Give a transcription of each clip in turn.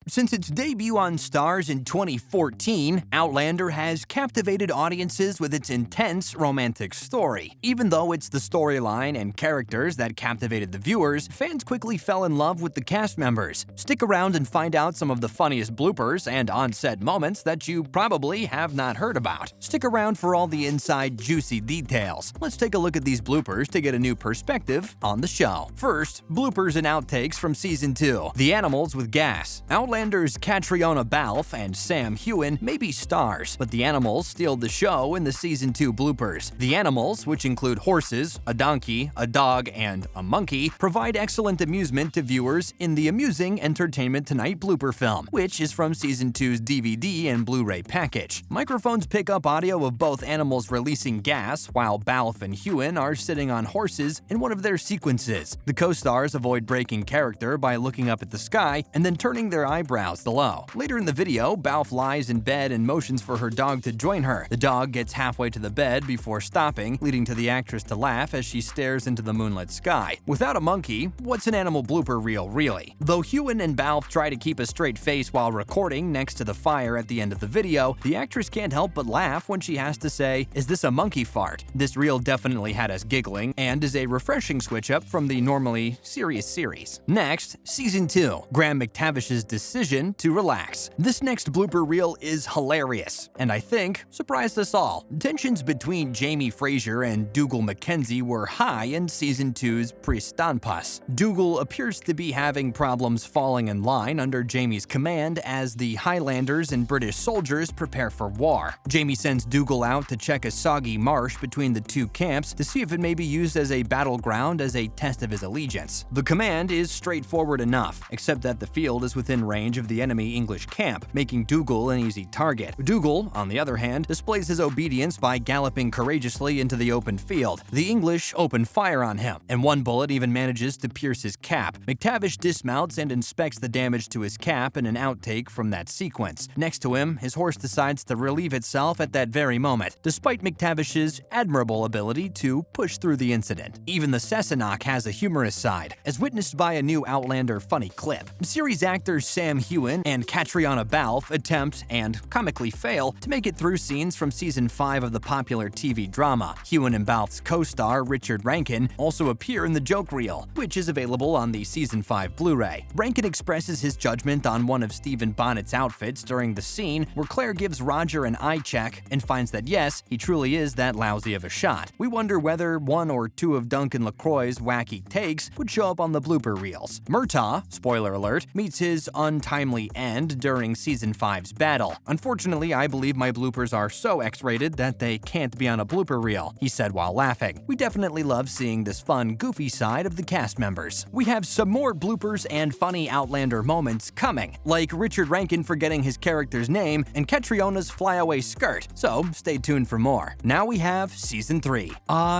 Since its debut on Starz in 2014, Outlander has captivated audiences with its intense romantic story. Even though it's the storyline and characters that captivated the viewers, fans quickly fell in love with the cast members. Stick around and find out some of the funniest bloopers and on-set moments that you probably have not heard about. Stick around for all the inside juicy details. Let's take a look at these bloopers to get a new perspective on the show. First, bloopers and outtakes from Season 2. The Animals with Gas. Outlander's Caitriona Balfe and Heughan may be stars, but the Animals steal the show in the Season 2 bloopers. The Animals, which include horses, a donkey, a dog, and a monkey, provide excellent amusement to viewers in the Amusing Entertainment Tonight blooper film, which is from Season 2's DVD and Blu-ray package. Microphones pick up audio of both animals releasing gas, while Balfe and Heughan are sitting on horses in one of their sequences. The co-stars avoid breaking character by looking up at the sky and then turning their eyebrows low. Later in the video, Balfe lies in bed and motions for her dog to join her. The dog gets halfway to the bed before stopping, leading to the actress to laugh as she stares into the moonlit sky. Without a monkey, what's an animal blooper reel really? Though Heughan and Balfe try to keep a straight face while recording next to the fire at the end of the video, the actress can't help but laugh when she has to say, "Is this a monkey fart?" This reel definitely had us giggling and is a refreshing switch up from the normally serious series. Next, Season 2. Graham McTavish's decision to relax. This next blooper reel is hilarious, and I think surprised us all. Tensions between Jamie Fraser and Dougal Mackenzie were high in Season 2's Pristampus. Dougal appears to be having problems falling in line under Jamie's command as the Highlanders and British soldiers prepare for war. Jamie sends Dougal out to check a soggy marsh between the two camps to see if it may be used as a battleground as a test of his allegiance. The command is straightforward enough, except that the field is within range of the enemy English camp, making Dougal an easy target. Dougal, on the other hand, displays his obedience by galloping courageously into the open field. The English open fire on him, and one bullet even manages to pierce his cap. McTavish dismounts and inspects the damage to his cap in an outtake from that sequence. Next to him, his horse decides to relieve itself at that very moment, despite McTavish's admirable ability to push through the incident. Even the Cessnock has a humorous side, as witnessed by a new Outlander funny clip. Series actors Heughan and Caitriona Balfe attempt, and comically fail, to make it through scenes from Season 5 of the popular TV drama. Heughan and Balfe's co-star Richard Rankin also appear in the joke reel, which is available on the Season 5 Blu-ray. Rankin expresses his judgment on one of Stephen Bonnet's outfits during the scene where Claire gives Roger an eye check and finds that yes, he truly is that lousy of a shot. We wonder whether one or two of Duncan LaCroix's wacky takes would show up on the blooper reels. Murtaugh, spoiler alert, meets his untimely end during Season 5's battle. "Unfortunately, I believe my bloopers are so X-rated that they can't be on a blooper reel," he said while laughing. We definitely love seeing this fun, goofy side of the cast members. We have some more bloopers and funny Outlander moments coming, like Richard Rankin forgetting his character's name and Caitriona's flyaway skirt, so stay tuned for more. Now we have Season 3.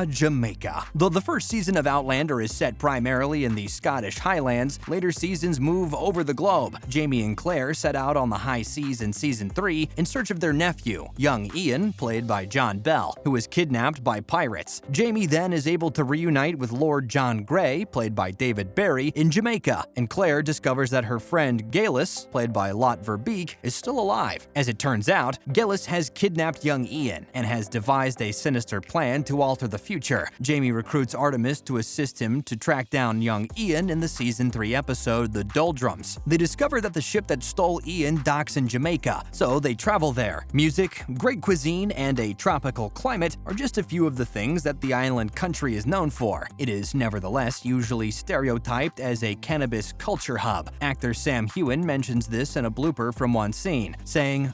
Jamaica. Though the first season of Outlander is set primarily in the Scottish Highlands, later seasons move over the globe. Jamie and Claire set out on the high seas in Season 3 in search of their nephew, young Ian, played by John Bell, who was kidnapped by pirates. Jamie then is able to reunite with Lord John Grey, played by David Barry, in Jamaica, and Claire discovers that her friend Galus, played by Lot Verbeek, is still alive. As it turns out, Galus has kidnapped young Ian and has devised a sinister plan to alter the future. Jamie recruits Artemis to assist him to track down young Ian in the Season 3 episode The Doldrums. They discover that the ship that stole Ian docks in Jamaica, so they travel there. Music, great cuisine, and a tropical climate are just a few of the things that the island country is known for. It is nevertheless usually stereotyped as a cannabis culture hub. Actor Heughan mentions this in a blooper from one scene, saying,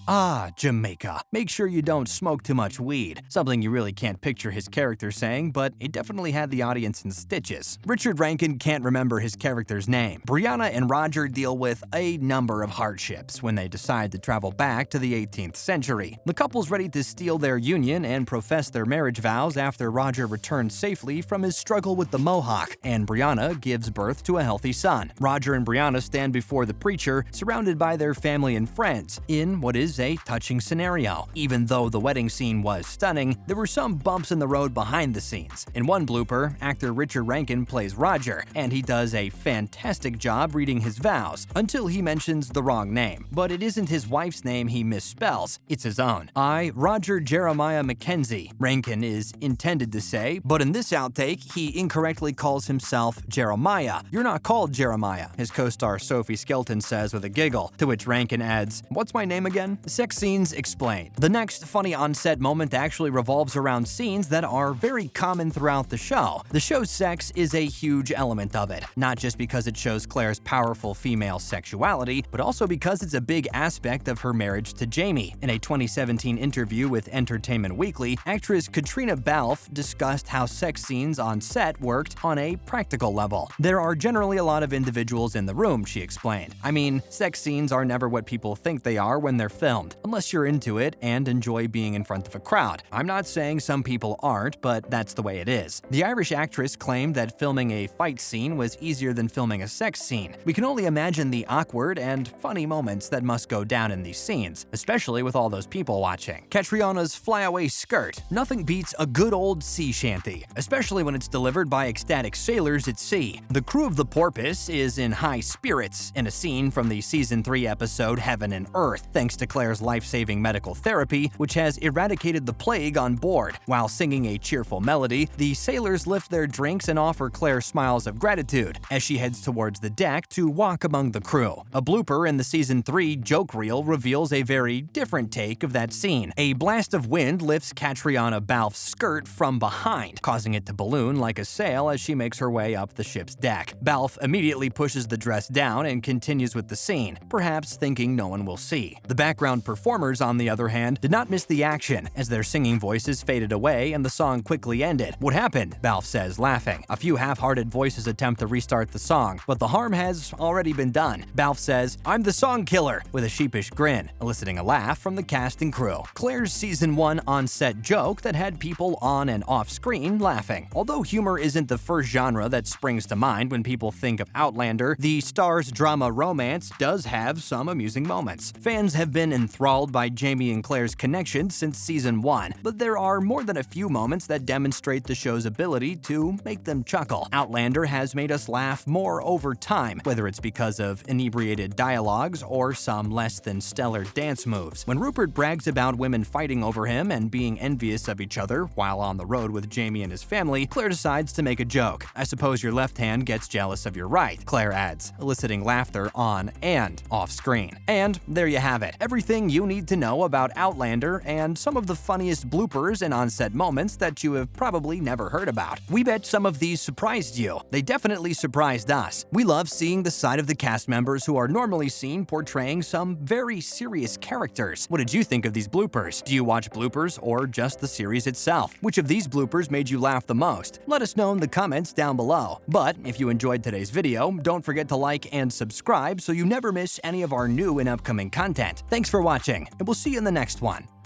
Jamaica. Make sure you don't smoke too much weed. Something you really can't picture his character saying, but it definitely had the audience in stitches. Richard Rankin can't remember his character's name. Brianna and Roger deal with a number of hardships when they decide to travel back to the 18th century. The couple's ready to steal their union and profess their marriage vows after Roger returns safely from his struggle with the Mohawk, and Brianna gives birth to a healthy son. Roger and Brianna stand before the preacher, surrounded by their family and friends, in what is a touching scenario. Even though the wedding scene was stunning, there were some bumps in the road behind the scenes. In one blooper, actor Richard Rankin plays Roger, and he does a fantastic job reading his vows, until he he mentions the wrong name, but it isn't his wife's name he misspells, it's his own. I, Roger Jeremiah Mackenzie, Rankin is intended to say, but in this outtake, he incorrectly calls himself Jeremiah. You're not called Jeremiah, his co-star Sophie Skelton says with a giggle, to which Rankin adds, what's my name again? Sex scenes explained. The next funny on-set moment actually revolves around scenes that are very common throughout the show. The show's sex is a huge element of it, not just because it shows Claire's powerful female sexuality, but also because it's a big aspect of her marriage to Jamie. In a 2017 interview with Entertainment Weekly, actress Caitriona Balfe discussed how sex scenes on set worked on a practical level. There are generally a lot of individuals in the room, she explained. I mean, sex scenes are never what people think they are when they're filmed, unless you're into it and enjoy being in front of a crowd. I'm not saying some people aren't, but that's the way it is. The Irish actress claimed that filming a fight scene was easier than filming a sex scene. We can only imagine the awkward and funny moments that must go down in these scenes, especially with all those people watching. Caitriona's flyaway skirt. Nothing beats a good old sea shanty, especially when it's delivered by ecstatic sailors at sea. The crew of the Porpoise is in high spirits in a scene from the Season 3 episode Heaven and Earth, thanks to Claire's life-saving medical therapy, which has eradicated the plague on board. While singing a cheerful melody, the sailors lift their drinks and offer Claire smiles of gratitude as she heads towards the deck to walk among the crew. A blooper in the Season 3 joke reel reveals a very different take of that scene. A blast of wind lifts Caitriona Balfe's skirt from behind, causing it to balloon like a sail as she makes her way up the ship's deck. Balfe immediately pushes the dress down and continues with the scene, perhaps thinking no one will see. The background performers, on the other hand, did not miss the action as their singing voices faded away and the song quickly ended. What happened? Balfe says, laughing. A few half-hearted voices attempt to restart the song, but the harm has already been done. Balfe says, I'm the song killer, with a sheepish grin, eliciting a laugh from the cast and crew. Claire's Season 1 on-set joke that had people on and off-screen laughing. Although humor isn't the first genre that springs to mind when people think of Outlander, the star's drama romance does have some amusing moments. Fans have been enthralled by Jamie and Claire's connection since Season 1, but there are more than a few moments that demonstrate the show's ability to make them chuckle. Outlander has made us laugh more over time, whether it's because of inebriated dialogues or some less than stellar dance moves. When Rupert brags about women fighting over him and being envious of each other while on the road with Jamie and his family, Claire decides to make a joke. I suppose your left hand gets jealous of your right, Claire adds, eliciting laughter on and off screen. And there you have it. Everything you need to know about Outlander and some of the funniest bloopers and on-set moments that you have probably never heard about. We bet some of these surprised you. They definitely surprised us. We love seeing the side of the cast members who are normally seen portraying some very serious characters. What did you think of these bloopers? Do you watch bloopers or just the series itself? Which of these bloopers made you laugh the most? Let us know in the comments down below. But if you enjoyed today's video, don't forget to like and subscribe so you never miss any of our new and upcoming content. Thanks for watching, and we'll see you in the next one.